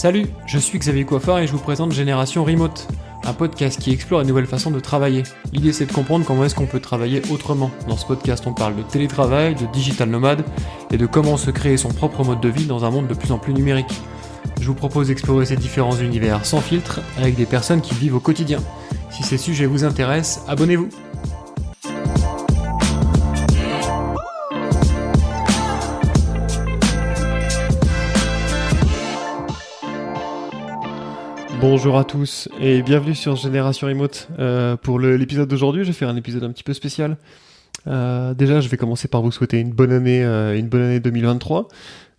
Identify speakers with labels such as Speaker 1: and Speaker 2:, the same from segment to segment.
Speaker 1: Salut, je suis Xavier Coiffard et je vous présente Génération Remote, un podcast qui explore une nouvelle façon de travailler. L'idée c'est de comprendre comment est-ce qu'on peut travailler autrement. Dans ce podcast on parle de télétravail, de digital nomade et de comment se créer son propre mode de vie dans un monde de plus en plus numérique. Je vous propose d'explorer ces différents univers sans filtre avec des personnes qui vivent au quotidien. Si ces sujets vous intéressent, abonnez-vous. Bonjour à tous et bienvenue sur Génération Remote. Pour l'épisode d'aujourd'hui, je vais faire un épisode un petit peu spécial. Déjà, je vais commencer par vous souhaiter une bonne année 2023.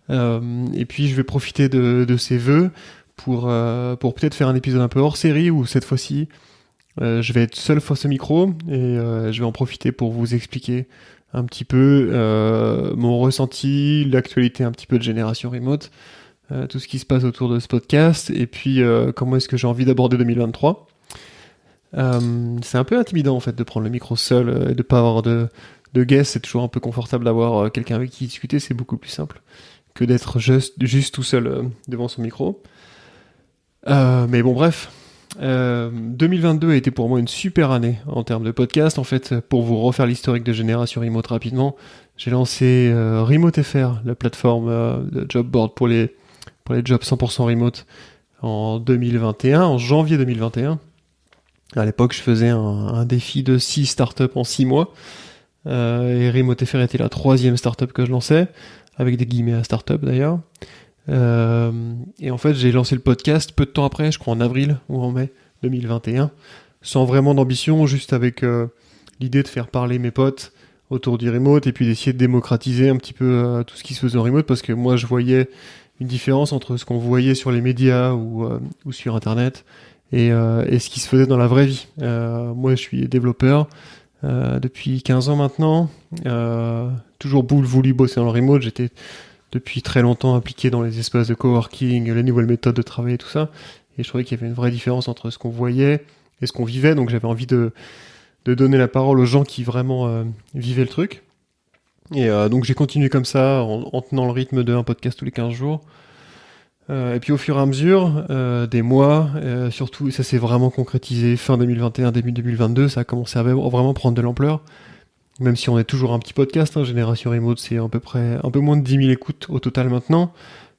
Speaker 1: Et puis, je vais profiter de ces vœux pour peut-être faire un épisode un peu hors série où cette fois-ci, je vais être seul face au micro et je vais en profiter pour vous expliquer un petit peu mon ressenti, l'actualité un petit peu de Génération Remote. Tout ce qui se passe autour de ce podcast et puis comment est-ce que j'ai envie d'aborder 2023. C'est un peu intimidant en fait de prendre le micro seul et de pas avoir de guest. C'est toujours un peu confortable d'avoir quelqu'un avec qui discuter, c'est beaucoup plus simple que d'être juste tout seul devant son micro. Mais bon bref, 2022 a été pour moi une super année en termes de podcast. En fait, pour vous refaire l'historique de Génération Remote rapidement, j'ai lancé Remote FR, la plateforme de job board pour les jobs 100% remote en janvier 2021. À l'époque, je faisais un défi de 6 startups en 6 mois. Et Remote FR était la 3e startup que je lançais, avec des guillemets à startup d'ailleurs. Et en fait, j'ai lancé le podcast peu de temps après, je crois en avril ou en mai 2021, sans vraiment d'ambition, juste avec l'idée de faire parler mes potes autour du remote et puis d'essayer de démocratiser un petit peu tout ce qui se faisait en remote, parce que moi, je voyais une différence entre ce qu'on voyait sur les médias ou sur Internet et ce qui se faisait dans la vraie vie. Moi, je suis développeur depuis 15 ans maintenant. Toujours voulu bosser dans le remote. J'étais depuis très longtemps impliqué dans les espaces de coworking, les nouvelles méthodes de travail et tout ça. Et je trouvais qu'il y avait une vraie différence entre ce qu'on voyait et ce qu'on vivait. Donc j'avais envie de donner la parole aux gens qui vraiment vivaient le truc. Et donc j'ai continué comme ça en tenant le rythme d'un podcast tous les 15 jours. Et puis au fur et à mesure des mois, surtout ça s'est vraiment concrétisé fin 2021, début 2022, ça a commencé à vraiment prendre de l'ampleur. Même si on est toujours un petit podcast, Génération Remote, c'est à peu près un peu moins de 10 000 écoutes au total maintenant.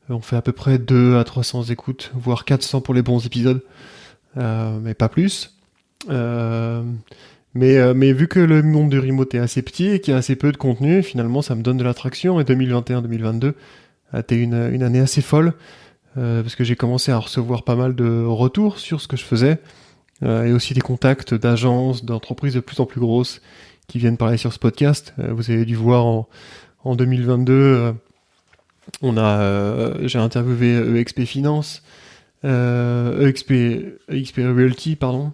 Speaker 1: On fait à peu près 200 à 300 écoutes, voire 400 pour les bons épisodes, mais pas plus. Mais vu que le monde du remote est assez petit et qu'il y a assez peu de contenu, finalement ça me donne de l'attraction. Et 2021-2022 a été une année assez folle, parce que j'ai commencé à recevoir pas mal de retours sur ce que je faisais, et aussi des contacts d'agences, d'entreprises de plus en plus grosses qui viennent parler sur ce podcast. Vous avez dû voir en 2022, j'ai interviewé EXP Finance, EXP Realty, pardon.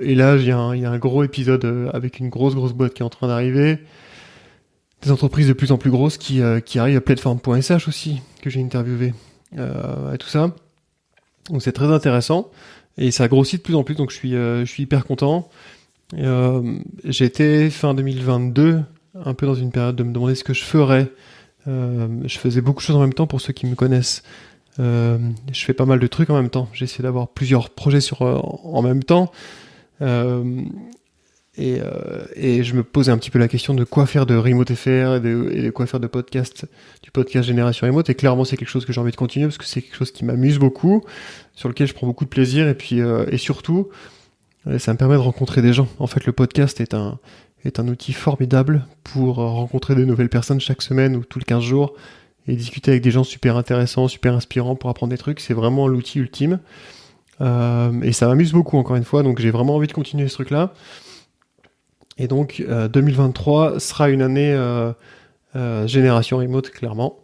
Speaker 1: Et là, il y a un gros épisode avec une grosse boîte qui est en train d'arriver. Des entreprises de plus en plus grosses qui arrivent à Platform.sh aussi, que j'ai interviewé. Et tout ça. Donc c'est très intéressant. Et ça grossit de plus en plus, donc je suis hyper content. J'étais fin 2022, un peu dans une période de me demander ce que je ferais. Je faisais beaucoup de choses en même temps pour ceux qui me connaissent. Je fais pas mal de trucs en même temps. J'essaie d'avoir plusieurs projets en même temps. Et je me posais un petit peu la question de quoi faire de Remote FR et de quoi faire du podcast Génération Remote. Et clairement, c'est quelque chose que j'ai envie de continuer parce que c'est quelque chose qui m'amuse beaucoup, sur lequel je prends beaucoup de plaisir. Et puis, et surtout, ça me permet de rencontrer des gens. En fait, le podcast est un outil formidable pour rencontrer de nouvelles personnes chaque semaine ou tous les 15 jours et discuter avec des gens super intéressants, super inspirants pour apprendre des trucs. C'est vraiment l'outil ultime. Et ça m'amuse beaucoup, encore une fois. Donc, j'ai vraiment envie de continuer ce truc-là. Et donc, 2023 sera une année Génération Remote, clairement.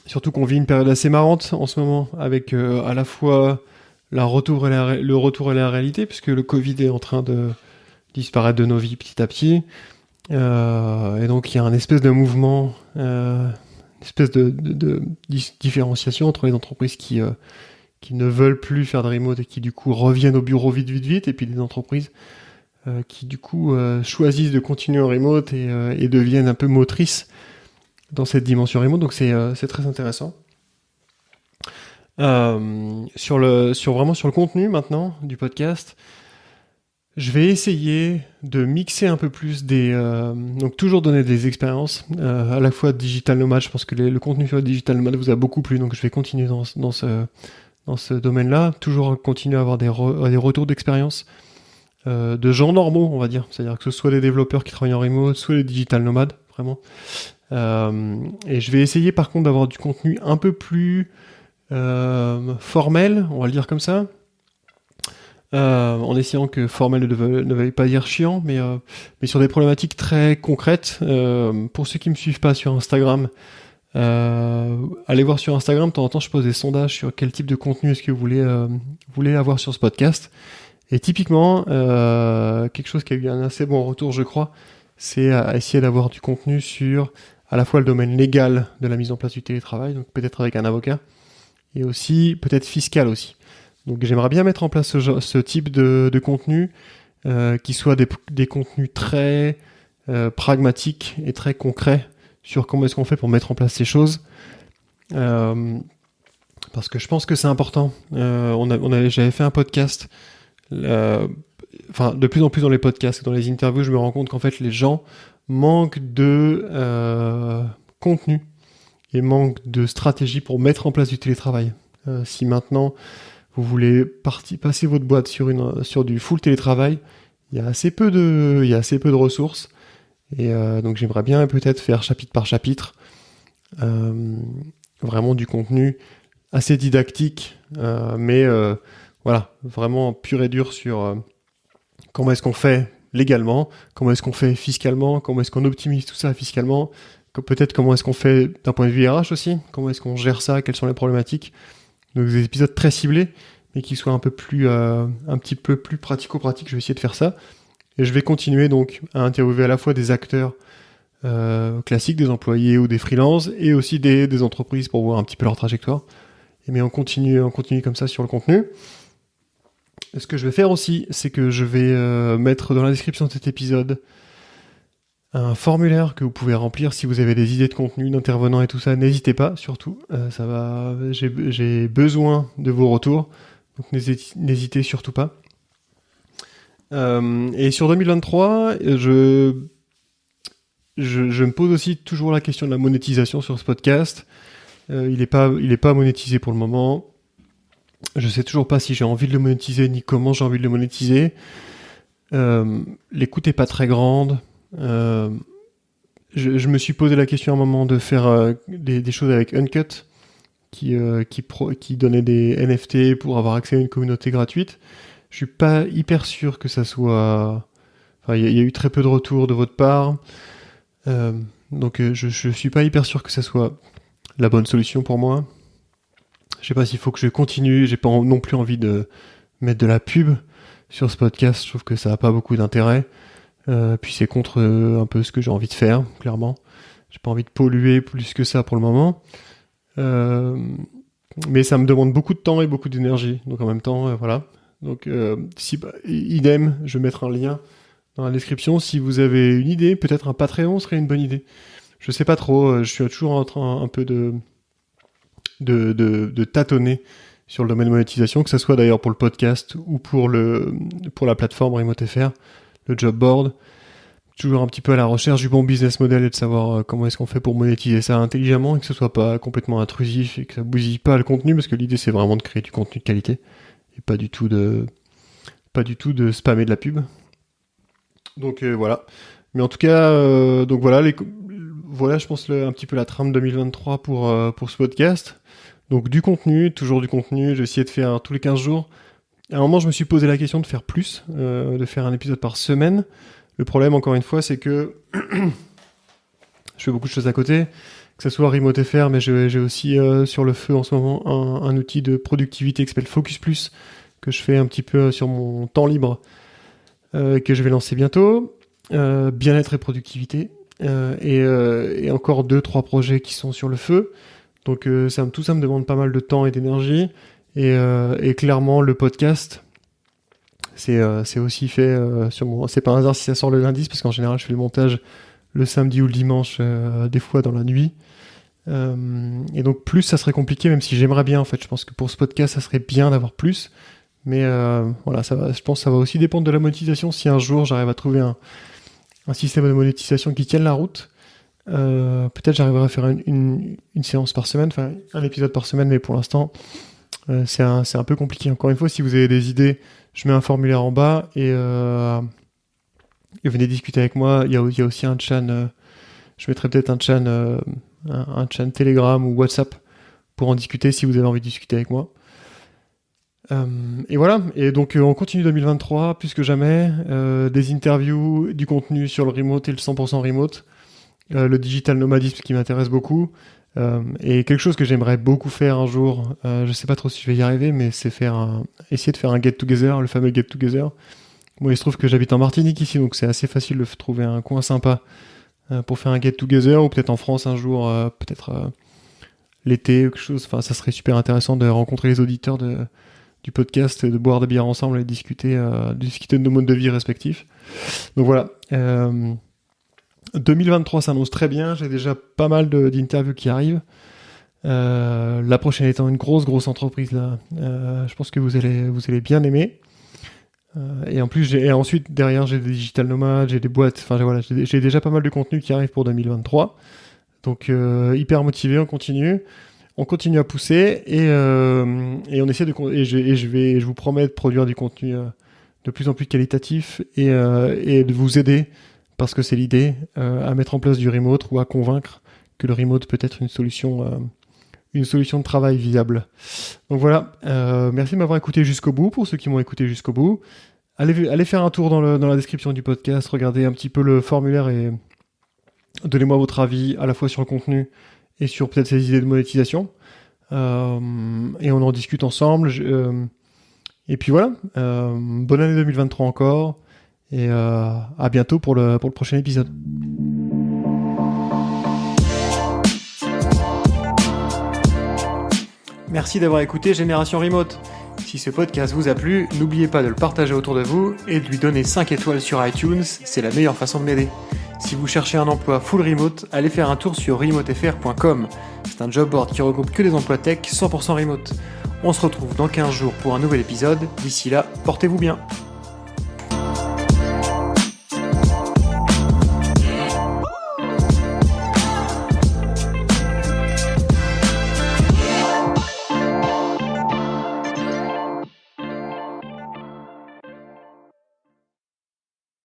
Speaker 1: Surtout qu'on vit une période assez marrante en ce moment, avec à la fois le retour et la réalité, puisque le Covid est en train de disparaître de nos vies petit à petit. Et donc, il y a un espèce de mouvement, une espèce de différenciation entre les entreprises qui ne veulent plus faire de remote et qui du coup reviennent au bureau vite, et puis des entreprises qui du coup choisissent de continuer en remote et deviennent un peu motrices dans cette dimension remote, donc c'est très intéressant. Sur le contenu maintenant du podcast, je vais essayer de mixer un peu plus donc toujours donner des expériences, à la fois digital nomade. Je pense que le contenu sur le digital nomade vous a beaucoup plu, donc je vais continuer dans ce domaine-là, toujours continuer à avoir des retours d'expérience de gens normaux, on va dire. C'est-à-dire que ce soit des développeurs qui travaillent en remote, soit des digital nomades, vraiment. Et je vais essayer par contre d'avoir du contenu un peu plus formel, on va le dire comme ça, en essayant que formel ne veuille pas dire chiant, mais sur des problématiques très concrètes. Pour ceux qui me suivent pas sur Instagram, allez voir sur Instagram, de temps en temps je pose des sondages sur quel type de contenu est-ce que vous voulez avoir sur ce podcast. Et typiquement, quelque chose qui a eu un assez bon retour, je crois, c'est à essayer d'avoir du contenu sur à la fois le domaine légal de la mise en place du télétravail, donc peut-être avec un avocat, et aussi peut-être fiscal aussi. Donc j'aimerais bien mettre en place ce type de contenu qui soit des contenus très pragmatiques et très concrets sur comment est-ce qu'on fait pour mettre en place ces choses. Parce que je pense que c'est important. J'avais fait un podcast. De plus en plus dans les podcasts et dans les interviews, je me rends compte qu'en fait les gens manquent de contenu et manquent de stratégie pour mettre en place du télétravail. Si maintenant vous voulez passer votre boîte sur du full télétravail, il y a assez peu de ressources. Et donc j'aimerais bien peut-être faire chapitre par chapitre vraiment du contenu assez didactique, mais voilà, vraiment pur et dur sur comment est-ce qu'on fait légalement, comment est-ce qu'on fait fiscalement, comment est-ce qu'on optimise tout ça fiscalement, peut-être comment est-ce qu'on fait d'un point de vue RH aussi, comment est-ce qu'on gère ça, quelles sont les problématiques. Donc des épisodes très ciblés, mais qui soient un petit peu plus pratico-pratiques. Je vais essayer de faire ça. Et je vais continuer donc à interviewer à la fois des acteurs classiques, des employés ou des freelances, et aussi des entreprises pour voir un petit peu leur trajectoire. Mais on continue comme ça sur le contenu. Et ce que je vais faire aussi, c'est que je vais mettre dans la description de cet épisode un formulaire que vous pouvez remplir si vous avez des idées de contenu, d'intervenants et tout ça. N'hésitez pas, surtout. J'ai besoin de vos retours, donc n'hésitez surtout pas. Et sur 2023, je me pose aussi toujours la question de la monétisation sur ce podcast. Il est pas monétisé pour le moment. Je sais toujours pas si j'ai envie de le monétiser ni comment j'ai envie de le monétiser. L'écoute est pas très grande. Je me suis posé la question à un moment de faire des choses avec Uncut qui donnait des NFT pour avoir accès à une communauté gratuite. Je suis pas hyper sûr que ça soit... Enfin, il y a eu très peu de retours de votre part. Donc je suis pas hyper sûr que ça soit la bonne solution pour moi. Je sais pas s'il faut que je continue. J'ai pas non plus envie de mettre de la pub sur ce podcast. Je trouve que ça a pas beaucoup d'intérêt. Puis c'est contre un peu ce que j'ai envie de faire, clairement. J'ai pas envie de polluer plus que ça pour le moment. Mais ça me demande beaucoup de temps et beaucoup d'énergie. Donc en même temps, voilà. Donc idem, je vais mettre un lien dans la description. Si vous avez une idée, peut-être un Patreon serait une bonne idée. Je sais pas trop, je suis toujours en train un peu de tâtonner sur le domaine de monétisation, que ce soit d'ailleurs pour le podcast ou pour la plateforme RemoteFR, le job board. Toujours un petit peu à la recherche du bon business model et de savoir comment est-ce qu'on fait pour monétiser ça intelligemment et que ce soit pas complètement intrusif et que ça bousille pas le contenu, parce que l'idée c'est vraiment de créer du contenu de qualité et pas du tout de spammer de la pub. Donc voilà. Mais en tout cas, donc voilà, voilà, je pense un petit peu la trame 2023 pour ce podcast. Donc du contenu, toujours du contenu. J'ai essayé de faire tous les 15 jours. À un moment, je me suis posé la question de faire plus, de faire un épisode par semaine. Le problème, encore une fois, c'est que je fais beaucoup de choses à côté, que ce soit RemoteFR, mais j'ai aussi sur le feu en ce moment un outil de productivité qui s'appelle Focus Plus, que je fais un petit peu sur mon temps libre, que je vais lancer bientôt. Bien-être et productivité. Et encore 2-3 projets qui sont sur le feu. Donc tout ça me demande pas mal de temps et d'énergie. Et clairement, le podcast... C'est aussi fait sur mon... C'est pas un hasard si ça sort le lundi, parce qu'en général, je fais le montage le samedi ou le dimanche, des fois dans la nuit. Et donc plus ça serait compliqué, même si j'aimerais bien en fait. Je pense que pour ce podcast ça serait bien d'avoir plus, mais voilà, je pense que ça va aussi dépendre de la monétisation. Si un jour j'arrive à trouver un système de monétisation qui tienne la route, peut-être j'arriverai à faire une séance par semaine, enfin un épisode par semaine, mais pour l'instant c'est un peu compliqué. Encore une fois, si vous avez des idées, je mets un formulaire en bas et venez discuter avec moi. Il y a aussi un chan, je mettrai peut-être un chan Telegram ou WhatsApp pour en discuter si vous avez envie de discuter avec moi. Et voilà, et donc on continue 2023 plus que jamais, des interviews, du contenu sur le remote et le 100% remote, le digital nomadisme qui m'intéresse beaucoup, et quelque chose que j'aimerais beaucoup faire un jour, je sais pas trop si je vais y arriver, mais c'est essayer de faire un get-together, le fameux get-together. Moi il se trouve que j'habite en Martinique ici, donc c'est assez facile de trouver un coin sympa pour faire un get-together, ou peut-être en France un jour, peut-être l'été ou quelque chose. Enfin, ça serait super intéressant de rencontrer les auditeurs du podcast, de boire des bières ensemble et discuter de nos modes de vie respectifs. Donc voilà, 2023 s'annonce très bien, j'ai déjà pas mal d'interviews qui arrivent. La prochaine étant une grosse entreprise là, je pense que vous allez bien aimer. Et en plus, ensuite derrière j'ai des digital nomades, j'ai des boîtes, enfin voilà, j'ai déjà pas mal de contenu qui arrive pour 2023. Donc hyper motivé, on continue à pousser et on essaie je vous promets de produire du contenu de plus en plus qualitatif et de vous aider, parce que c'est l'idée, à mettre en place du remote ou à convaincre que le remote peut être une solution de travail viable. Donc voilà, merci de m'avoir écouté jusqu'au bout. Pour ceux qui m'ont écouté jusqu'au bout, allez faire un tour dans la description du podcast, regardez un petit peu le formulaire et donnez-moi votre avis à la fois sur le contenu et sur peut-être ces idées de monétisation. Et on en discute ensemble. Et puis voilà, bonne année 2023 encore, et à bientôt pour le prochain épisode. Merci d'avoir écouté Génération Remote. Si ce podcast vous a plu, n'oubliez pas de le partager autour de vous et de lui donner 5 étoiles sur iTunes, c'est la meilleure façon de m'aider. Si vous cherchez un emploi full remote, allez faire un tour sur remotefr.com. C'est un job board qui regroupe que des emplois tech 100% remote. On se retrouve dans 15 jours pour un nouvel épisode. D'ici là, portez-vous bien.